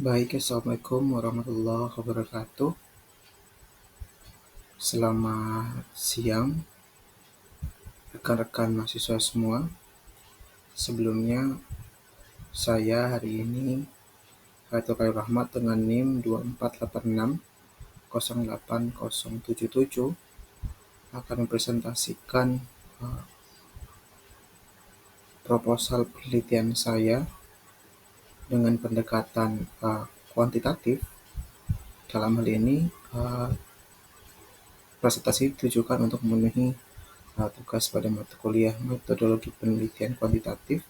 Baik, Assalamualaikum warahmatullahi wabarakatuh. Selamat siang, rekan-rekan mahasiswa semua. Sebelumnya, saya hari ini, Fatul Khairul Rahmat dengan NIM 24860877 akan mempresentasikan proposal penelitian saya dengan pendekatan kuantitatif. Dalam hal ini, presentasi ditujukan untuk memenuhi tugas pada mata kuliah metodologi penelitian kuantitatif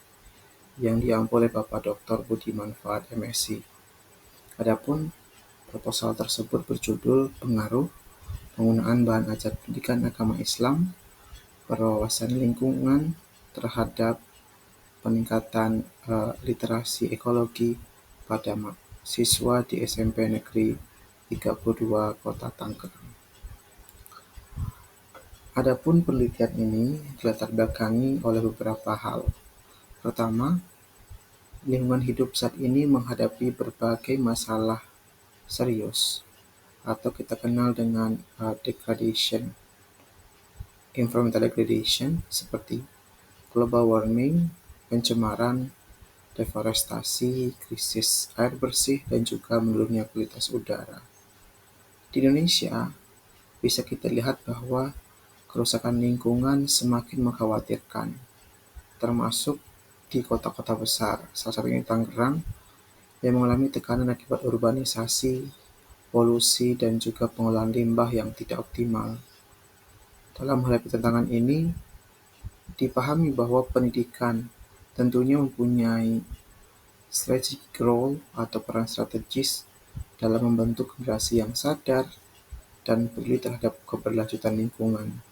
yang diampu oleh Bapak Dr. Budi Manfaat MSc. Adapun proposal tersebut berjudul Pengaruh Penggunaan Bahan Ajar Pendidikan Agama Islam Berwawasan Lingkungan terhadap peningkatan literasi ekologi pada siswa di SMP Negeri 32 Kota Tangerang. Adapun penelitian ini dilatar belakangi oleh beberapa hal. Pertama, lingkungan hidup saat ini menghadapi berbagai masalah serius atau kita kenal dengan degradation, environmental degradation seperti global warming, pencemaran, deforestasi, krisis air bersih, dan juga menurunnya kualitas udara. Di Indonesia, bisa kita lihat bahwa kerusakan lingkungan semakin mengkhawatirkan, termasuk di kota-kota besar, salah satunya Tangerang, yang mengalami tekanan akibat urbanisasi, polusi, dan juga pengolahan limbah yang tidak optimal. Dalam menghadapi tantangan ini, dipahami bahwa pendidikan tentunya mempunyai strategic role atau peran strategis dalam membentuk generasi yang sadar dan peduli terhadap keberlanjutan lingkungan.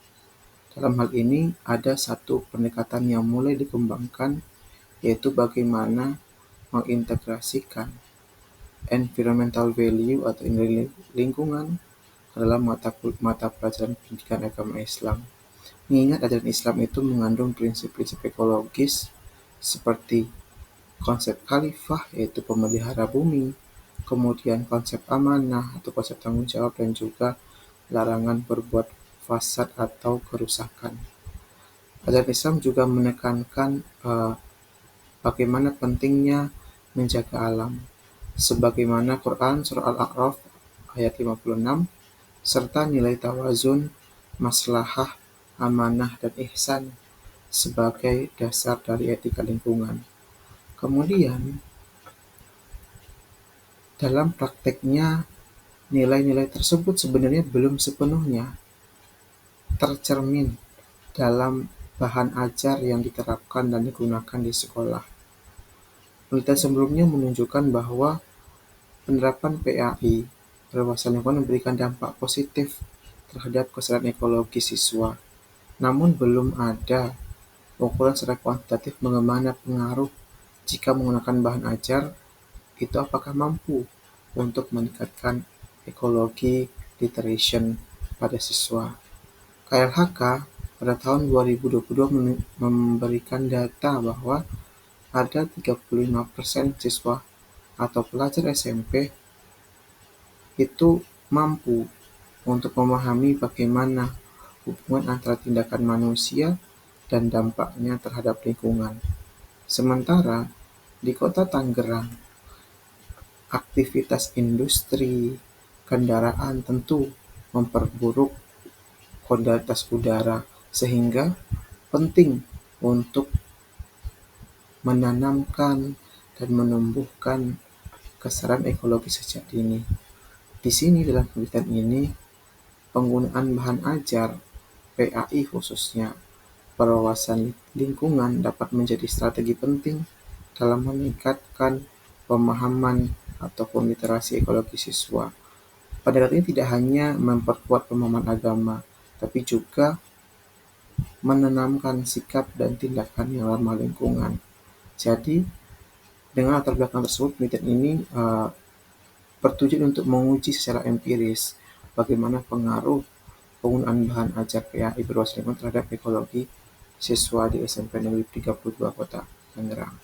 Dalam hal ini, ada satu pendekatan yang mulai dikembangkan, yaitu bagaimana mengintegrasikan environmental value atau nilai lingkungan dalam mata pelajaran pendidikan agama Islam. Mengingat ajaran Islam itu mengandung prinsip-prinsip ekologis seperti konsep khalifah, yaitu pemelihara bumi, kemudian konsep amanah atau konsep tanggung jawab, dan juga larangan berbuat fasad atau kerusakan. Ajaran Islam juga menekankan bagaimana pentingnya menjaga alam, sebagaimana Quran Surah Al-A'raf ayat 56, serta nilai tawazun, maslahah, amanah, dan ihsan sebagai dasar dari etika lingkungan. Kemudian, dalam prakteknya, nilai-nilai tersebut sebenarnya belum sepenuhnya tercermin dalam bahan ajar yang diterapkan dan digunakan di sekolah. Penelitian sebelumnya menunjukkan bahwa penerapan PAI berwawasan lingkungan memberikan dampak positif terhadap kesadaran ekologi siswa. Namun belum ada ukuran secara kuantitatif bagaimana pengaruh jika menggunakan bahan ajar itu apakah mampu untuk meningkatkan ekologi literation pada siswa. KLHK pada tahun 2022 memberikan data bahwa ada 35% siswa atau pelajar SMP itu mampu untuk memahami bagaimana hubungan antara tindakan manusia dan dampaknya terhadap lingkungan. Sementara di kota Tangerang, aktivitas industri, kendaraan tentu memperburuk kualitas udara, sehingga penting untuk menanamkan dan menumbuhkan kesadaran ekologi sejak dini. Di sini dalam penelitian ini, penggunaan bahan ajar PAI khususnya berwawasan lingkungan dapat menjadi strategi penting dalam meningkatkan pemahaman ataupun literasi ekologi siswa. Pendekatan ini tidak hanya memperkuat pemahaman agama, tapi juga menanamkan sikap dan tindakan yang ramah lingkungan. Jadi, dengan latar belakang tersebut, penelitian ini bertujuan untuk menguji secara empiris bagaimana pengaruh penggunaan bahan ajar PAI berwawasan lingkungan terhadap ekologi siswa di SMP Negeri 32 Kota Tangerang.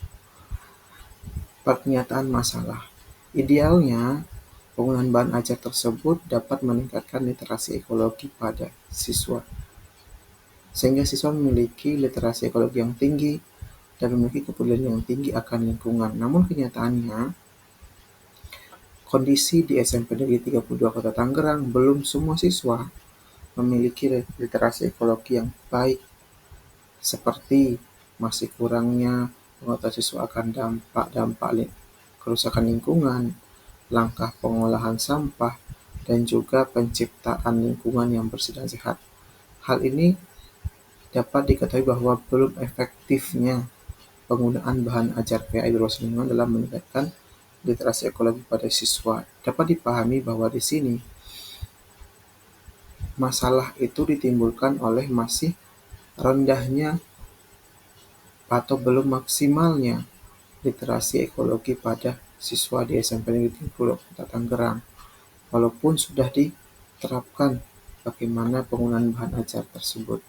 Pernyataan masalah. Idealnya, penggunaan bahan ajar tersebut dapat meningkatkan literasi ekologi pada siswa, sehingga siswa memiliki literasi ekologi yang tinggi dan memiliki kepedulian yang tinggi akan lingkungan. Namun kenyataannya, kondisi di SMP Negeri 32 Kota Tangerang belum semua siswa memiliki literasi ekologi yang baik, seperti masih kurangnya pengetahuan siswa akan dampak kerusakan lingkungan, langkah pengolahan sampah, dan juga penciptaan lingkungan yang bersih dan sehat. Hal ini dapat diketahui bahwa belum efektifnya penggunaan bahan ajar PAI berbasis lingkungan dalam meningkatkan literasi ekologi pada siswa. Dapat dipahami bahwa di sini masalah itu ditimbulkan oleh masih rendahnya atau belum maksimalnya literasi ekologi pada siswa di SMP Negeri 30 Kota Tangerang. Walaupun sudah diterapkan bagaimana penggunaan bahan ajar tersebut.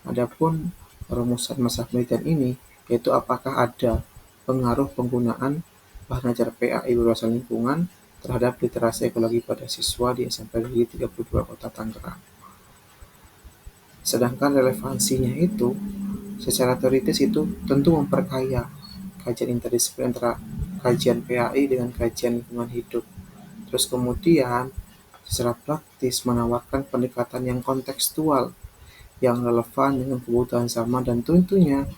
Adapun rumusan masa penelitian ini, yaitu apakah ada pengaruh penggunaan bahan ajar PAI berbasis lingkungan terhadap literasi ekologi pada siswa di SMP Negeri 32 Kota Tangerang. Sedangkan relevansinya itu, secara teoritis itu tentu memperkaya kajian interdisiplin antara kajian PAI dengan kajian lingkungan hidup. Terus kemudian secara praktis menawarkan pendekatan yang kontekstual, yang relevan dengan kebutuhan zaman dan tentunya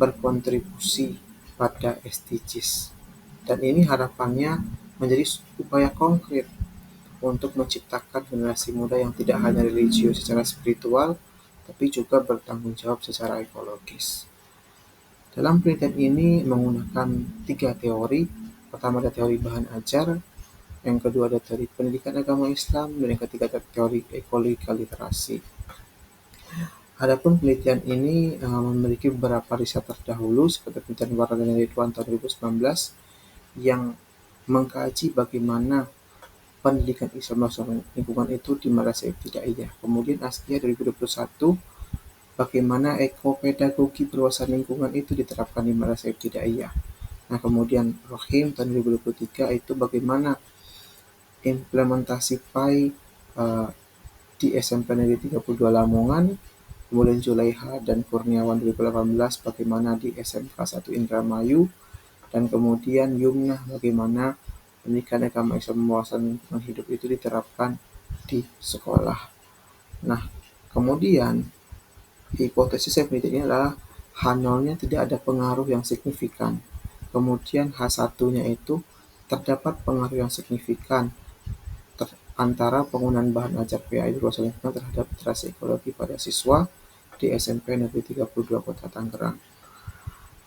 berkontribusi pada SDGs. Dan ini harapannya menjadi upaya konkret untuk menciptakan generasi muda yang tidak hanya religius secara spiritual, tapi juga bertanggung jawab secara ekologis. Dalam penelitian ini menggunakan 3 teori. Pertama ada teori bahan ajar, yang kedua ada teori pendidikan agama Islam, dan yang ketiga ada teori ekologi literasi. Adapun penelitian ini memiliki beberapa riset terdahulu seperti penelitian Wardah dan Ridwan tahun 2019 yang mengkaji bagaimana pendidikan Islam dan lingkungan itu di Madrasah Ibtidaiyah. Kemudian Askia 2021 bagaimana ekopedagogi berwawasan lingkungan itu diterapkan di Madrasah Ibtidaiyah. Nah, kemudian Rohim tahun 2023 itu bagaimana implementasi PAI di SMP Negeri 32 Lamongan. Kemudian Zulaiha dan Kurniawan 2018 bagaimana di SMK 1 Indramayu, dan kemudian Yumnah bagaimana pendidikan agama Islam wawasan lingkungan hidup itu diterapkan di sekolah. Nah, kemudian hipotesis yang penelitian ini adalah H0-nya tidak ada pengaruh yang signifikan. Kemudian H1-nya itu terdapat pengaruh yang signifikan antara penggunaan bahan ajar PAI berbasis lingkungan terhadap literasi ekologi pada siswa di SMP Negeri 32 Kota Tangerang.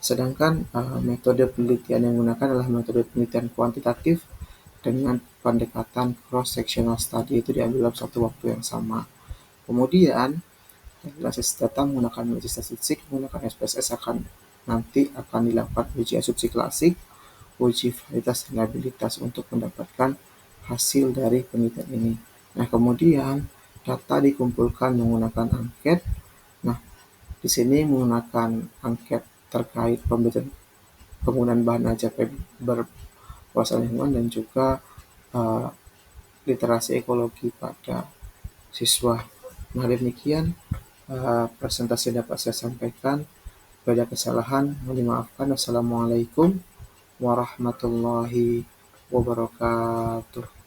Sedangkan metode penelitian yang digunakan adalah metode penelitian kuantitatif dengan pendekatan cross-sectional study, itu diambil dalam satu waktu yang sama. Kemudian analisis data menggunakan analisis statistik menggunakan SPSS nanti akan dilakukan uji asumsi klasik, uji validitas dan reliabilitas untuk mendapatkan hasil dari penelitian ini. Nah, kemudian data dikumpulkan menggunakan angket. Nah, di sini menggunakan angket terkait penggunaan bahan ajar berwawasan lingkungan dan juga literasi ekologi pada siswa. Nah, demikian presentasi dapat saya sampaikan. Bila ada kesalahan, mohon dimaafkan. Wassalamualaikum warahmatullahi wabarakatuh.